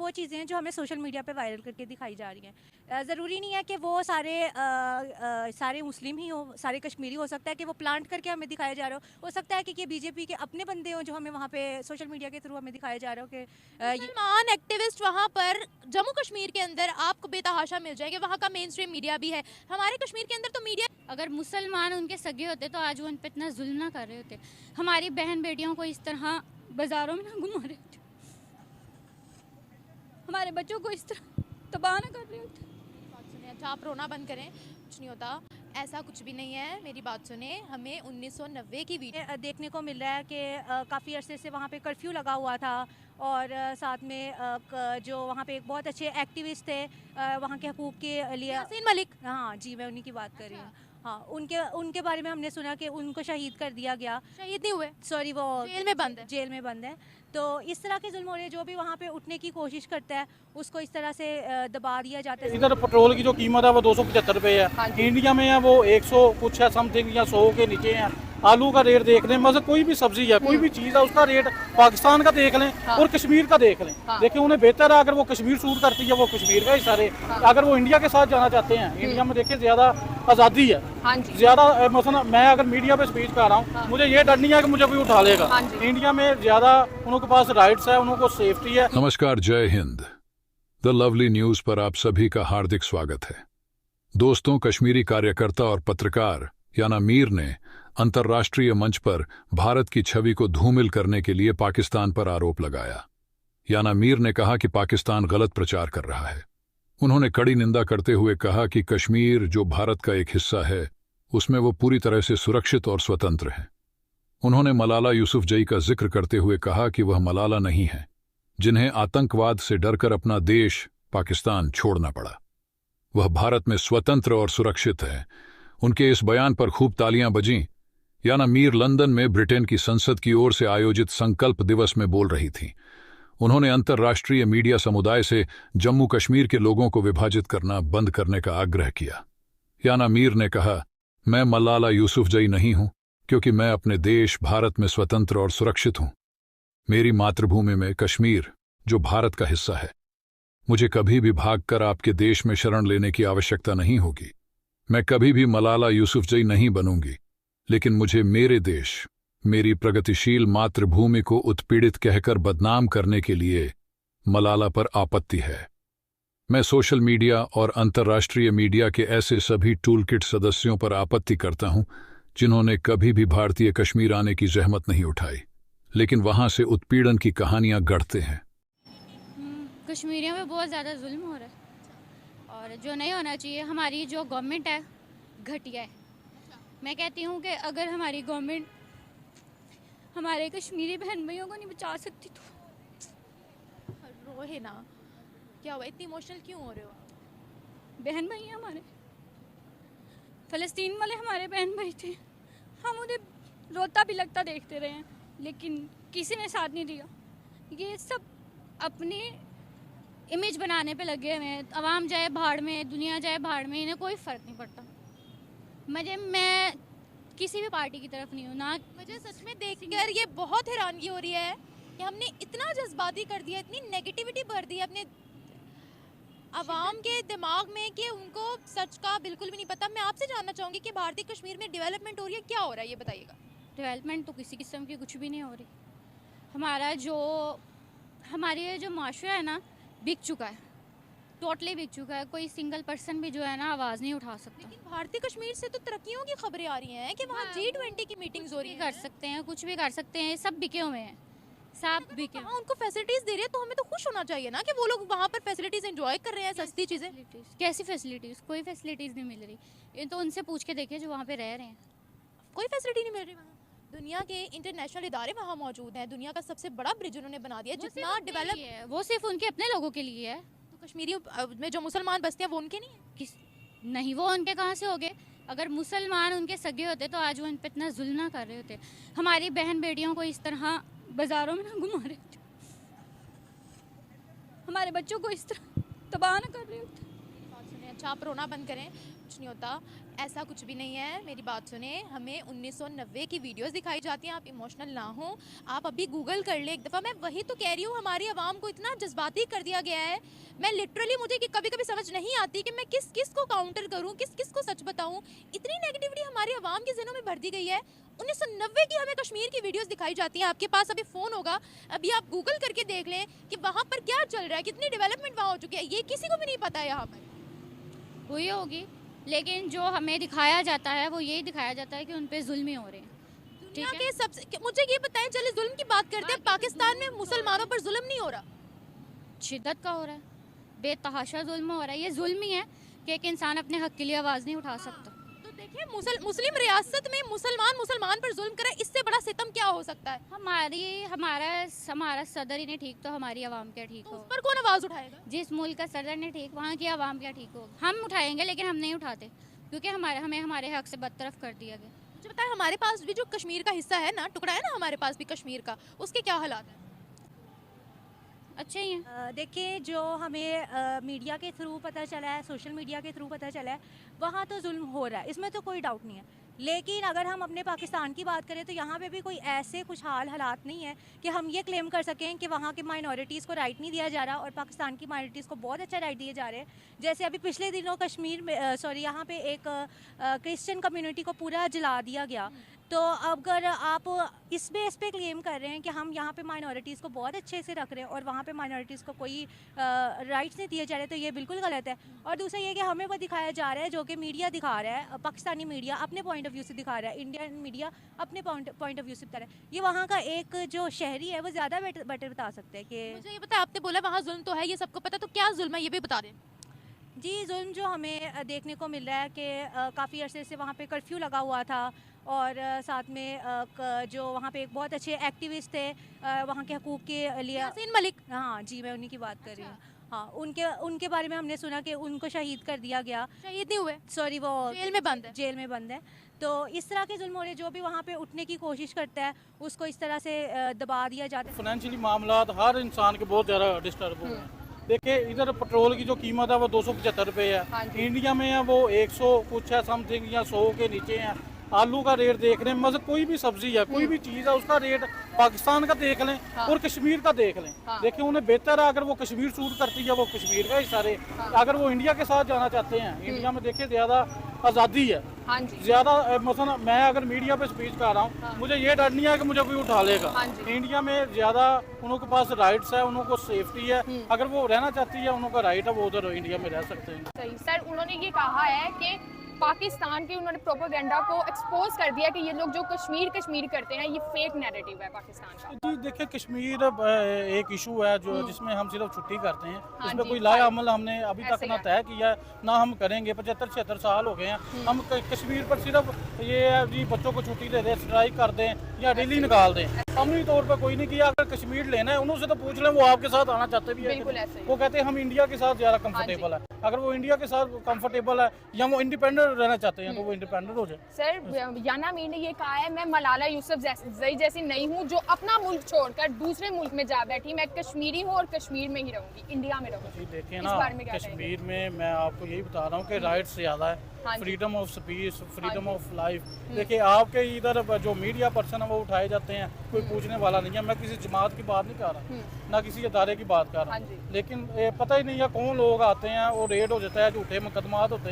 वो चीज़ें हैं जो हमें सोशल मीडिया पे वायरल करके दिखाई जा रही हैं। ज़रूरी नहीं है कि वो सारे मुस्लिम ही हो, सारे कश्मीरी हो सकता है कि वो प्लांट करके हमें दिखाया जा रहा हो सकता है कि ये बीजेपी के अपने बंदे हो जो हमें वहाँ पे सोशल मीडिया के थ्रू हमें दिखाया जा रहा हो कि मुसलमान एक्टिविस्ट वहाँ पर जम्मू कश्मीर के अंदर आपको बेतहाशा मिल जाएंगे, वहाँ का मेन स्ट्रीम मीडिया भी है। हमारे कश्मीर के अंदर तो मीडिया, अगर मुसलमान उनके सगे होते तो आज वो उन पर इतना जुल्म ना कर रहे होते, हमारी बहन बेटियों को इस तरह बाजारों में ना घुमा रहे होते, हमारे बच्चों को इस तरह तबाह ना कर रहे होते। अच्छा आप रोना बंद करें, कुछ नहीं होता, ऐसा कुछ भी नहीं है। मेरी बात सुने, हमें 1990 की वीडियो देखने को मिल रहा है कि काफ़ी अरसे से वहाँ पे कर्फ्यू लगा हुआ था और साथ में जो वहाँ पे एक बहुत अच्छे एक्टिविस्ट थे वहाँ के हकूक़ के लिए, यासीन मलिक। हाँ जी, मैं उन्हीं की बात कर रही हूँ। हाँ, उनके उनके बारे में हमने सुना कि उनको शहीद कर दिया गया। शहीद नहीं हुए, सॉरी, वो जेल में बंद है। तो इस तरह के जुल्म हो रहे हैं, जो भी वहाँ पे उठने की कोशिश करता है उसको इस तरह से दबा दिया जाता है। इधर पेट्रोल की जो कीमत है वो 275 रुपये है, इंडिया में है वो 100 कुछ है समथिंग या 100 के नीचे है। आलू का रेट देख लें, मतलब कोई भी सब्जी है, कोई भी चीज़ है, उसका रेट पाकिस्तान का देख लें और कश्मीर का देख लें। देखिए उन्हें बेहतर है अगर वो कश्मीर सूट करती है, वो कश्मीर का हिस्सा रहे। अगर वो इंडिया के साथ जाना चाहते हैं, इंडिया में देखिए ज़्यादा आज़ादी है, ज़्यादा मसलन मैं अगर मीडिया पे स्पीच कर रहा हूँ, मुझे ये डर नहीं है कि मुझे कोई उठा लेगा। इंडिया में ज़्यादा उनके पास राइट्स है, उनको सेफ्टी है। नमस्कार, जय हिंद। द लवली न्यूज़ पर आप सभी का हार्दिक स्वागत है। दोस्तों, कश्मीरी कार्यकर्ता और पत्रकार याना मीर ने अंतर्राष्ट्रीय मंच पर भारत की छवि को धूमिल करने के लिए पाकिस्तान पर आरोप लगाया। याना मीर ने कहा कि पाकिस्तान गलत प्रचार कर रहा है। उन्होंने कड़ी निंदा करते हुए कहा कि कश्मीर जो भारत का एक हिस्सा है, उसमें वो पूरी तरह से सुरक्षित और स्वतंत्र है। उन्होंने मलाला यूसुफजई का जिक्र करते हुए कहा कि वह मलाला नहीं है जिन्हें आतंकवाद से डरकर अपना देश पाकिस्तान छोड़ना पड़ा। वह भारत में स्वतंत्र और सुरक्षित है। उनके इस बयान पर खूब तालियां बजीं। याना मीर लंदन में ब्रिटेन की संसद की ओर से आयोजित संकल्प दिवस में बोल रही थीं। उन्होंने अंतर्राष्ट्रीय मीडिया समुदाय से जम्मू कश्मीर के लोगों को विभाजित करना बंद करने का आग्रह किया। याना मीर ने कहा, मैं मलाला यूसुफजई नहीं हूं क्योंकि मैं अपने देश भारत में स्वतंत्र और सुरक्षित हूं। मेरी मातृभूमि में कश्मीर जो भारत का हिस्सा है, मुझे कभी भी भागकर आपके देश में शरण लेने की आवश्यकता नहीं होगी। मैं कभी भी मलाला यूसुफजई नहीं बनूंगी, लेकिन मुझे मेरे देश, मेरी प्रगतिशील मातृभूमि को उत्पीड़ित कहकर बदनाम करने के लिए मलाला पर आपत्ति है। मैं सोशल मीडिया और अंतर्राष्ट्रीय मीडिया के ऐसे सभी टूलकिट सदस्यों पर आपत्ति करता हूं जिन्होंने कभी भी भारतीय कश्मीर आने की जहमत नहीं उठाई, लेकिन वहां से उत्पीड़न की कहानियां गढ़ते हैं। कश्मीरियों में बहुत ज़्यादा जुल्म हो रहा है और जो नहीं होना चाहिए। हमारी जो गवर्नमेंट है घटिया है। मैं कहती हूँ कि अगर हमारी गवर्नमेंट हमारे कश्मीरी बहन भाइयों को नहीं बचा सकती तो रोहे ना, क्या हुआ, इतनी इमोशनल क्यों हो रहे हो? बहन भाई हैं हमारे, फ़लस्तीन वाले हमारे बहन भाई थे, हम उन्हें रोता भी लगता देखते रहे हैं, लेकिन किसी ने साथ नहीं दिया। ये सब अपनी इमेज बनाने पे लगे हुए हैं। अवाम जाए भाड़ में, दुनिया जाए भाड़ में, इन्हें कोई फ़र्क नहीं पड़ता। मैं किसी भी पार्टी की तरफ नहीं हूँ ना। मुझे सच में देखकर ये बहुत हैरानगी हो रही है कि हमने इतना जज्बाती कर दिया, इतनी नेगेटिविटी भर दी अपने अवाम के दिमाग में कि उनको सच का बिल्कुल भी नहीं पता। मैं आपसे जानना चाहूँगी कि भारतीय कश्मीर में डेवलपमेंट हो रही है, क्या हो रहा है, ये बताइएगा। डेवलपमेंट तो किसी किस्म की कुछ भी नहीं हो रही। हमारे जो माशरा है ना, बिक चुका है, टोटली बिक चुका है। कोई सिंगल पर्सन भी जो है ना आवाज़ नहीं उठा सकता। लेकिन भारतीय कश्मीर से तो तरक्कियों की खबरें आ रही हैं कि वहाँ G20 की मीटिंग्स हो रही हैं। कर सकते हैं, कुछ भी कर सकते हैं, सब बिके हुए हैं, सब बिके। हाँ, उनको फैसिलिटीज दे रहे हैं तो हमें तो खुश होना चाहिए ना कि वो लोग वहाँ पर फैसिलिटीज एंजॉय कर रहे हैं, सस्ती चीज़ें। कैसी फैसिलिटीज़? कोई फैसिलिटीज़ नहीं मिल रही। ये तो उनसे पूछ के देखिए जो वहाँ पे रह रहे हैं, कोई फैसिलिटी नहीं मिल रही। वहाँ दुनिया के इंटरनेशनल इदारे वहाँ मौजूद हैं, दुनिया का सबसे बड़ा ब्रिज उन्होंने बना दिया, जितना डेवलप है वो सिर्फ उनके अपने लोगों के लिए है। तो कश्मीरी में जो मुसलमान बसते हैं वो उनके नहीं है? नहीं, वो उनके कहाँ से हो गए? अगर मुसलमान उनके सगे होते तो आज वो उन पर इतना जुल्म ना कर रहे होते, हमारी बहन बेटियों को इस तरह बाजारों में ना घुमा रहे होते, हमारे बच्चों को इस तरह तबाह ना कर रहे होते। अच्छा आप रोना बंद करें, कुछ नहीं होता, ऐसा कुछ भी नहीं है। मेरी बात सुने, हमें 1990 की वीडियोस दिखाई जाती हैं, आप इमोशनल ना हो, आप अभी गूगल कर ले एक दफ़ा। मैं वही तो कह रही हूँ, हमारी आवाम को इतना जज्बाती कर दिया गया है। मैं लिटरली, मुझे कि कभी कभी समझ नहीं आती कि मैं किस किस को काउंटर करूँ, किस किस को सच बताऊँ। इतनी नेगेटिविटी हमारी आवाम के ज़हनों में भर दी गई है। 1990 की हमें कश्मीर की वीडियोस दिखाई जाती हैं। आपके पास अभी फ़ोन होगा, अभी आप गूगल करके देख लें कि वहाँ पर क्या चल रहा है, कितनी डेवलपमेंट वहाँ हो चुकी है, ये किसी को भी नहीं पता है यहाँ पर। हुई होगी, लेकिन जो हमें दिखाया जाता है वो यही दिखाया जाता है कि उन पे जुल्म ही हो रहे हैं। दुनिया ठीक है। के सबसे, मुझे ये बताएं, चले जुल्म की बात करते हैं, पाकिस्तान में मुसलमानों पर जुल्म नहीं हो रहा? शिद्दत का हो रहा है, बेतहाशा जुल्म हो रहा है। ये जुल्म ही है कि एक इंसान अपने हक के लिए आवाज़ नहीं उठा सकता। तो देखिए, मुस्लिम रियासत में मुसलमान पर जुल्म करे, इससे बड़ा सितम क्या हो सकता है? हमारा सदर ही नहीं ठीक तो हमारी आवाम क्या ठीक तो उस हो। पर कौन आवाज उठाएगा? जिस मुल्क का सदर नहीं ठीक, वहाँ की आवाम क्या ठीक हो। हम उठाएंगे, लेकिन हम नहीं उठाते, क्योंकि हमें हमारे हक से बदतरफ कर दिया गया। मुझे बताएं, हमारे पास भी जो कश्मीर का हिस्सा है ना, टुकड़ा है ना हमारे पास भी कश्मीर का, उसके क्या हालात हैं? अच्छे ही हैं। देखिए, जो हमें मीडिया के थ्रू पता चला है, सोशल मीडिया के थ्रू पता चला है, वहाँ तो जुल्म हो रहा है, इसमें तो कोई डाउट नहीं है। लेकिन अगर हम अपने पाकिस्तान की बात करें तो यहाँ पे भी कोई ऐसे खुशहाल हालात नहीं है कि हम ये क्लेम कर सकें कि वहाँ के माइनॉरिटीज़ को राइट नहीं दिया जा रहा और पाकिस्तान की माइनॉरिटीज़ को बहुत अच्छा राइट दिए जा रहे हैं। जैसे अभी पिछले दिनों कश्मीर में यहाँ पे एक क्रिश्चियन कम्युनिटी को पूरा जला दिया गया। तो अगर आप इस बेस पे क्लेम कर रहे हैं कि हम यहाँ पे माइनॉरिटीज़ को बहुत अच्छे से रख रहे हैं और वहाँ पे माइनॉरिटीज़ को कोई राइट्स नहीं दिए जा रहे, तो ये बिल्कुल गलत है। और दूसरा ये कि हमें वो दिखाया जा रहा है जो कि मीडिया दिखा रहा है, पाकिस्तानी मीडिया अपने पॉइंट ऑफ व्यू से दिखा रहा है, इंडियन मीडिया अपने पॉइंट ऑफ व्यू से बता रहा है। ये वहाँ का एक जो शहरी है वो ज़्यादा बेटर बता सकते हैं कि मुझे ये बताया, आपने बोला वहाँ जुल्म तो है, ये सबको पता, तो क्या जुल्म है ये भी बता दें। जी, जुल्म जो हमें देखने को मिल रहा है कि काफ़ी अरसे से वहाँ पे कर्फ्यू लगा हुआ था और साथ में जो वहाँ पे एक बहुत अच्छे एक्टिविस्ट थे वहाँ के हकूक़ के लिए, यासीन मलिक। हाँ जी, मैं उन्हीं की बात कर रही हूँ। हाँ, उनके बारे में हमने सुना कि उनको शहीद कर दिया गया। शहीद नहीं हुए, सॉरी, वो जेल में बंद है। जेल में बंद है। तो इस तरह के जुल्म हो रहे, जो भी वहाँ पे उठने की कोशिश करता है उसको इस तरह से दबा दिया जाता है। फाइनेंशियली मामला हर इंसान के बहुत ज़्यादा डिस्टर्ब हुए हैं। देखिए, इधर पेट्रोल की जो कीमत है वो 275 रुपये है, इंडिया में है वो 100 कुछ है समथिंग या 100 के नीचे है। आलू का रेट देख लें, मतलब कोई भी सब्जी है, कोई भी चीज़ है, उसका रेट पाकिस्तान का देख लें और कश्मीर का देख लें। देखिए, उन्हें बेहतर है अगर वो कश्मीर सूट करती है वो कश्मीर का हिस्सा रहे। अगर वो इंडिया के साथ जाना चाहते हैं, इंडिया में देखिए ज़्यादा आज़ादी है, ज़्यादा मतलब मैं अगर मीडिया पे स्पीच कर रहा हूँ, मुझे ये डर नहीं है कि मुझे कोई उठा लेगा। इंडिया में ज़्यादा उनके पास राइट्स है, उनको सेफ्टी है, अगर वो रहना चाहती है उनका राइट है, वो उधर इंडिया में रह सकते हैं। सही सर, उन्होंने ये कहा है कि पाकिस्तान की उन्होंने प्रोपेगेंडा को एक्सपोज कर दिया कि ये लोग जो कश्मीर करते हैं ये फेक नैरेटिव है पाकिस्तान का। जी देखिए, कश्मीर एक इशू है जो जिसमें हम सिर्फ छुट्टी करते हैं, इसमें कोई लाया अमल हमने अभी तक ना तय किया ना हम करेंगे। 75-76 साल हो गए हैं, हम कश्मीर पर सिर्फ ये है जी बच्चों को छुट्टी दे दें, स्ट्राइक कर दें या रैली निकाल दें, अमली तौर पर कोई नहीं किया। अगर कश्मीर लेना है उन्होंने तो पूछ लें, वो आपके साथ आना चाहते भी है, वो कहते हैं हम इंडिया के साथ ज़्यादा कंफर्टेबल है। अगर वो इंडिया के साथ कंफर्टेबल है या वो इंडिपेंडेंट रहना चाहते हैं तो वो इंडिपेंडेंट हो जाए। सर, याना अमीर ने ये कहा है, मैं मलाला यूसुफजई जैसी नहीं हूँ जो अपना मुल्क छोड़कर दूसरे मुल्क में जा बैठी, मैं कश्मीरी हूँ और कश्मीर में ही रहूंगी, इंडिया में रहूंगी। देखिए ना, कश्मीर में मैं आपको यही बता रहा हूँ कि राइट्स ज़्यादा है, freedom of speech, freedom of life. देखिए, आपके इधर जो मीडिया पर्सन है वो उठाए जाते हैं, कोई पूछने वाला नहीं है। मैं किसी जमात की बात नहीं कर रहा, ना किसी अदारे की बात कर रहा हूँ, लेकिन पता ही नहीं है कौन लोग आते हैं, वो रेड हो जाता है, झूठे मुकदमात होते हैं।